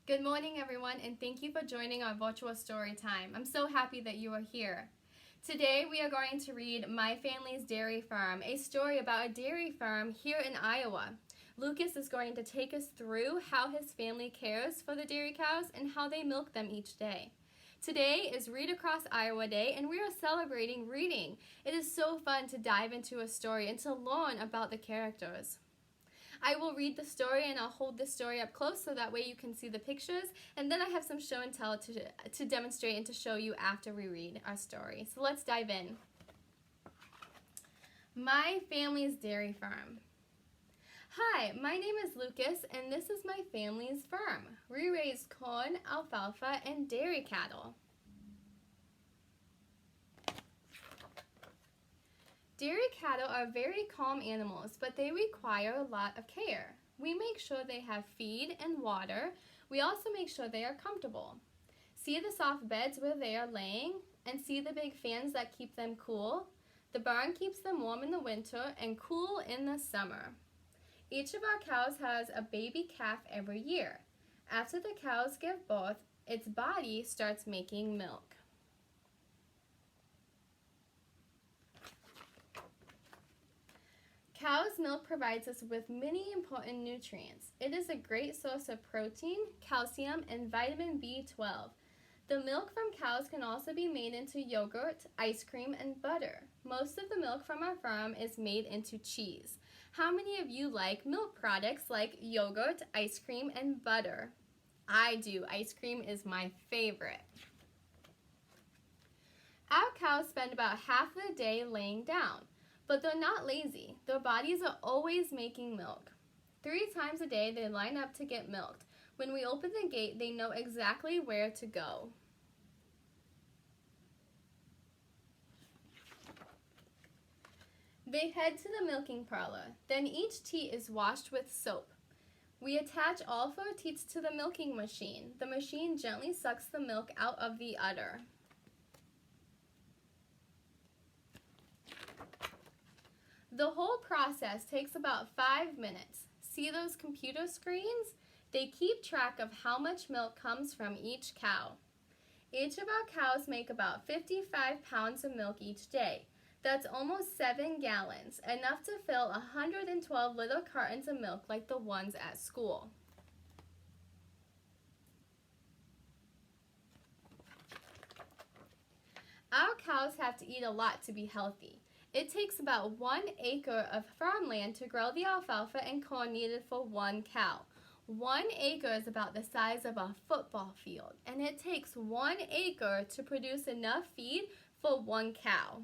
Good morning, everyone, and thank you for joining our virtual story time. I'm so happy that you are here. Today, we are going to read My Family's Dairy Farm, a story about a dairy farm here in Iowa. Lucas is going to take us through how his family cares for the dairy cows and how they milk them each day. Today is Read Across Iowa Day, and we are celebrating reading. It is so fun to dive into a story and to learn about the characters. I will read the story and I'll hold the story up close so that way you can see the pictures, and then I have some show and tell to demonstrate and to show you after we read our story. So let's dive in. My Family's Dairy Farm. Hi, my name is Lucas and this is my family's farm. We raise corn, alfalfa, and dairy cattle. Dairy cattle are very calm animals, but they require a lot of care. We make sure they have feed and water. We also make sure they are comfortable. See the soft beds where they are laying, and see the big fans that keep them cool? The barn keeps them warm in the winter and cool in the summer. Each of our cows has a baby calf every year. After the cows give birth, its body starts making milk. Cow's milk provides us with many important nutrients. It is a great source of protein, calcium, and vitamin B12. The milk from cows can also be made into yogurt, ice cream, and butter. Most of the milk from our farm is made into cheese. How many of you like milk products like yogurt, ice cream, and butter? I do. Ice cream is my favorite. Our cows spend about half the day laying down. But they're not lazy. Their bodies are always making milk. 3 times a day they line up to get milked. When we open the gate, they know exactly where to go. They head to the milking parlor. Then each teat is washed with soap. We attach all 4 teats to the milking machine. The machine gently sucks the milk out of the udder. The whole process takes about 5 minutes. See those computer screens? They keep track of how much milk comes from each cow. Each of our cows make about 55 pounds of milk each day. That's almost 7 gallons, enough to fill 112 little cartons of milk like the ones at school. Our cows have to eat a lot to be healthy. It takes about 1 acre of farmland to grow the alfalfa and corn needed for 1 cow. 1 acre is about the size of a football field, and it takes 1 acre to produce enough feed for 1 cow.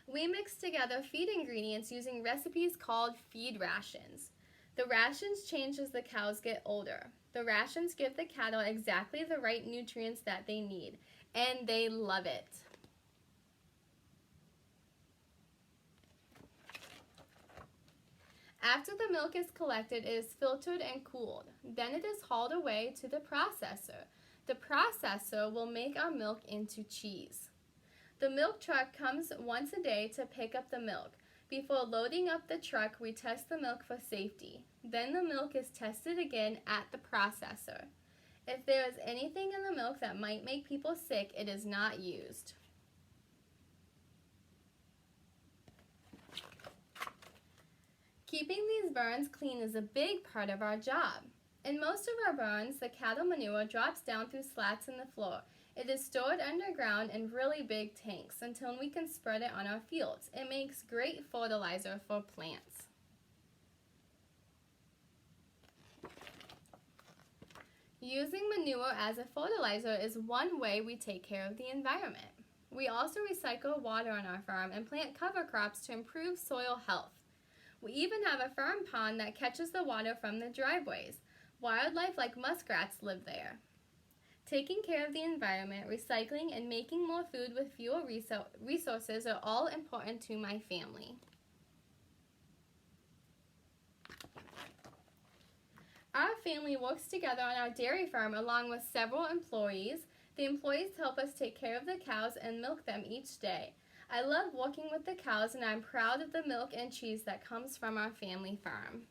We mix together feed ingredients using recipes called feed rations. The rations change as the cows get older. The rations give the cattle exactly the right nutrients that they need, and they love it. After the milk is collected, it is filtered and cooled. Then it is hauled away to the processor. The processor will make our milk into cheese. The milk truck comes once a day to pick up the milk. Before loading up the truck, we test the milk for safety. Then the milk is tested again at the processor. If there is anything in the milk that might make people sick, it is not used. Keeping these barns clean is a big part of our job. In most of our barns, the cattle manure drops down through slats in the floor. It is stored underground in really big tanks until we can spread it on our fields. It makes great fertilizer for plants. Using manure as a fertilizer is one way we take care of the environment. We also recycle water on our farm and plant cover crops to improve soil health. We even have a farm pond that catches the water from the driveways. Wildlife like muskrats live there. Taking care of the environment, recycling, and making more food with fewer resources are all important to my family. Our family works together on our dairy farm along with several employees. The employees help us take care of the cows and milk them each day. I love working with the cows, and I'm proud of the milk and cheese that comes from our family farm.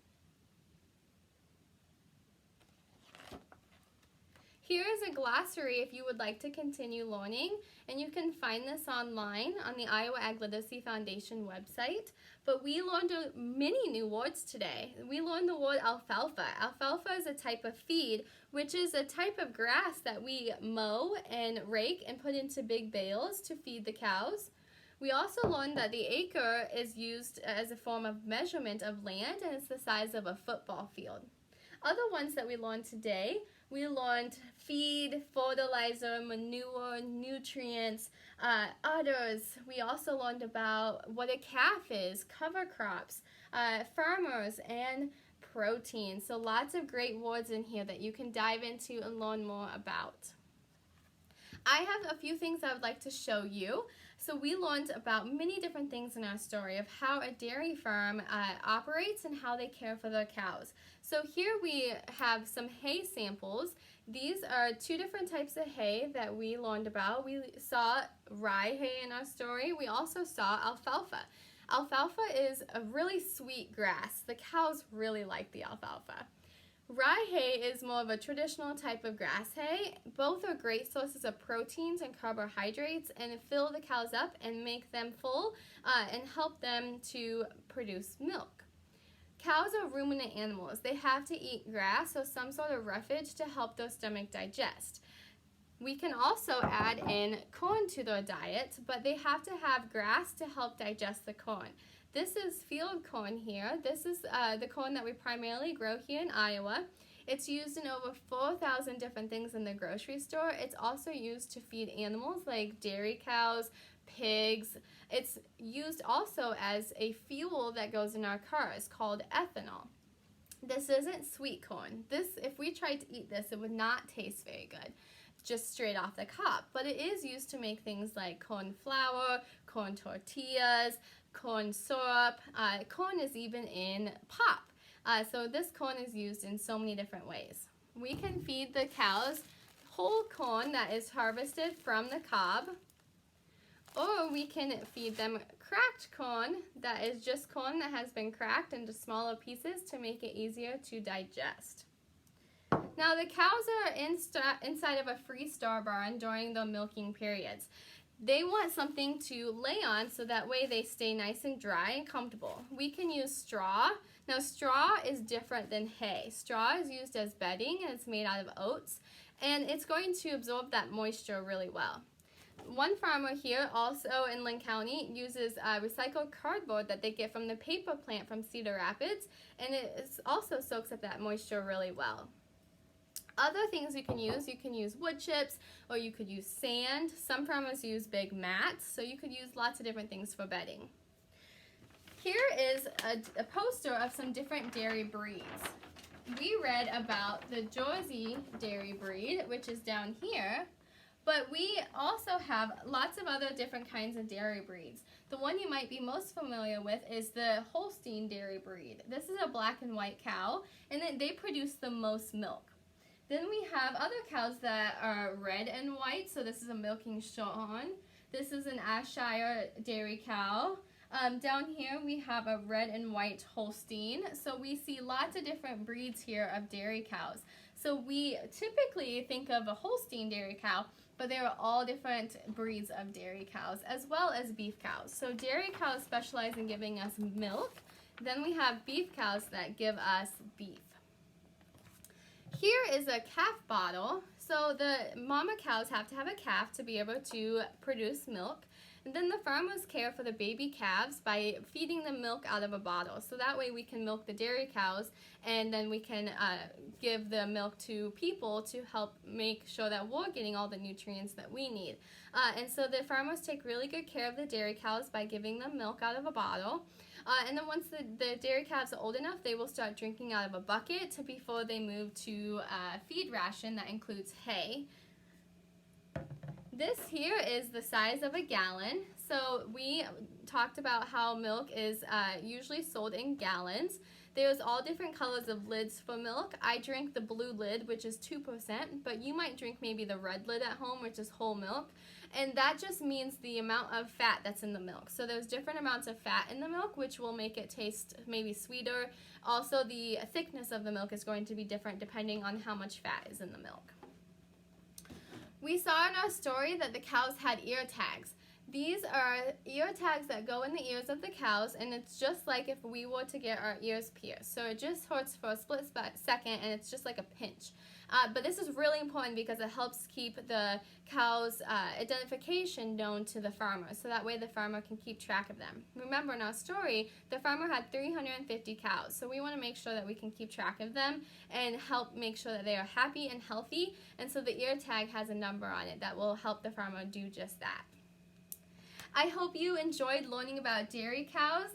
Here is a glossary if you would like to continue learning, and you can find this online on the Iowa Ag Literacy Foundation website. But we learned many new words today. We learned the word alfalfa. Alfalfa is a type of feed, which is a type of grass that we mow and rake and put into big bales to feed the cows. We also learned that the acre is used as a form of measurement of land, and it's the size of a football field. Other ones that we learned today, we learned feed, fertilizer, manure, nutrients, others. We also learned about what a calf is, cover crops, farmers, and protein. So lots of great words in here that you can dive into and learn more about. I have a few things I would like to show you. So we learned about many different things in our story of how a dairy farm operates and how they care for their cows. So here we have some hay samples. These are two different types of hay that we learned about. We saw rye hay in our story. We also saw alfalfa. Alfalfa is a really sweet grass. The cows really like the alfalfa. Rye hay is more of a traditional type of grass hay. Both are great sources of proteins and carbohydrates and fill the cows up and make them full and help them to produce milk. Cows are ruminant animals. They have to eat grass or some sort of roughage to help their stomach digest. We can also add in corn to their diet, but they have to have grass to help digest the corn. This is field corn here. This is the corn that we primarily grow here in Iowa. It's used in over 4,000 different things in the grocery store. It's also used to feed animals like dairy cows, pigs. It's used also as a fuel that goes in our cars called ethanol. This isn't sweet corn. If we tried to eat this, it would not taste very good, just straight off the cob. But it is used to make things like corn flour, corn tortillas, corn syrup. Corn is even in pop. So this corn is used in so many different ways. We can feed the cows whole corn that is harvested from the cob, or we can feed them cracked corn that is just corn that has been cracked into smaller pieces to make it easier to digest. Now the cows are inside of a free-star barn during the milking periods. They want something to lay on so that way they stay nice and dry and comfortable. We can use straw. Now straw is different than hay. Straw is used as bedding and it's made out of oats, and it's going to absorb that moisture really well. One farmer here also in Linn County uses recycled cardboard that they get from the paper plant from Cedar Rapids, and it also soaks up that moisture really well. Other things you can use wood chips, or you could use sand. Some farmers use big mats, so you could use lots of different things for bedding. Here is a poster of some different dairy breeds. We read about the Jersey dairy breed, which is down here, but we also have lots of other different kinds of dairy breeds. The one you might be most familiar with is the Holstein dairy breed. This is a black and white cow, and they produce the most milk. Then we have other cows that are red and white, so this is a milking shorthorn. This is an Ayrshire dairy cow. Down here we have a red and white Holstein. So we see lots of different breeds here of dairy cows. So we typically think of a Holstein dairy cow, but there are all different breeds of dairy cows, as well as beef cows. So dairy cows specialize in giving us milk. Then we have beef cows that give us beef. Here is a calf bottle. So the mama cows have to have a calf to be able to produce milk. And then the farmers care for the baby calves by feeding them milk out of a bottle. So that way we can milk the dairy cows, and then we can give the milk to people to help make sure that we're getting all the nutrients that we need. And so the farmers take really good care of the dairy cows by giving them milk out of a bottle. And then once the dairy calves are old enough, they will start drinking out of a bucket before they move to a feed ration that includes hay. This here is the size of a gallon. So we talked about how milk is usually sold in gallons. There's all different colors of lids for milk. I drink the blue lid, which is 2%, but you might drink maybe the red lid at home, which is whole milk. And that just means the amount of fat that's in the milk. So there's different amounts of fat in the milk, which will make it taste maybe sweeter. Also, the thickness of the milk is going to be different depending on how much fat is in the milk. We saw in our story that the cows had ear tags. These are ear tags that go in the ears of the cows, and it's just like if we were to get our ears pierced. So it just hurts for a split second, and it's just like a pinch. But this is really important because it helps keep the cow's identification known to the farmer, so that way the farmer can keep track of them. Remember, in our story, the farmer had 350 cows, so we want to make sure that we can keep track of them and help make sure that they are happy and healthy, and so the ear tag has a number on it that will help the farmer do just that. I hope you enjoyed learning about dairy cows.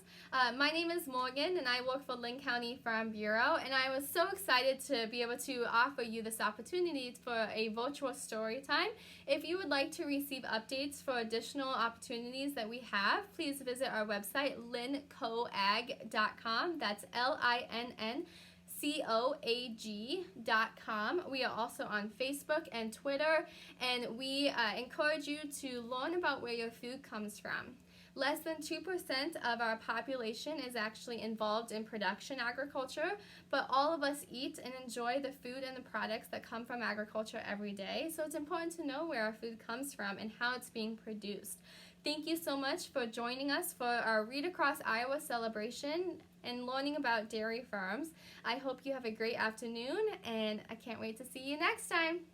My name is Morgan, and I work for Linn County Farm Bureau, and I was so excited to be able to offer you this opportunity for a virtual story time. If you would like to receive updates for additional opportunities that we have, please visit our website, linncoag.com. That's LINNCOAG.com. We are also on Facebook and Twitter, and we encourage you to learn about where your food comes from. Less than 2% of our population is actually involved in production agriculture, but all of us eat and enjoy the food and the products that come from agriculture every day, so it's important to know where our food comes from and how it's being produced. Thank you so much for joining us for our Read Across Iowa celebration and learning about dairy farms. I hope you have a great afternoon, and I can't wait to see you next time.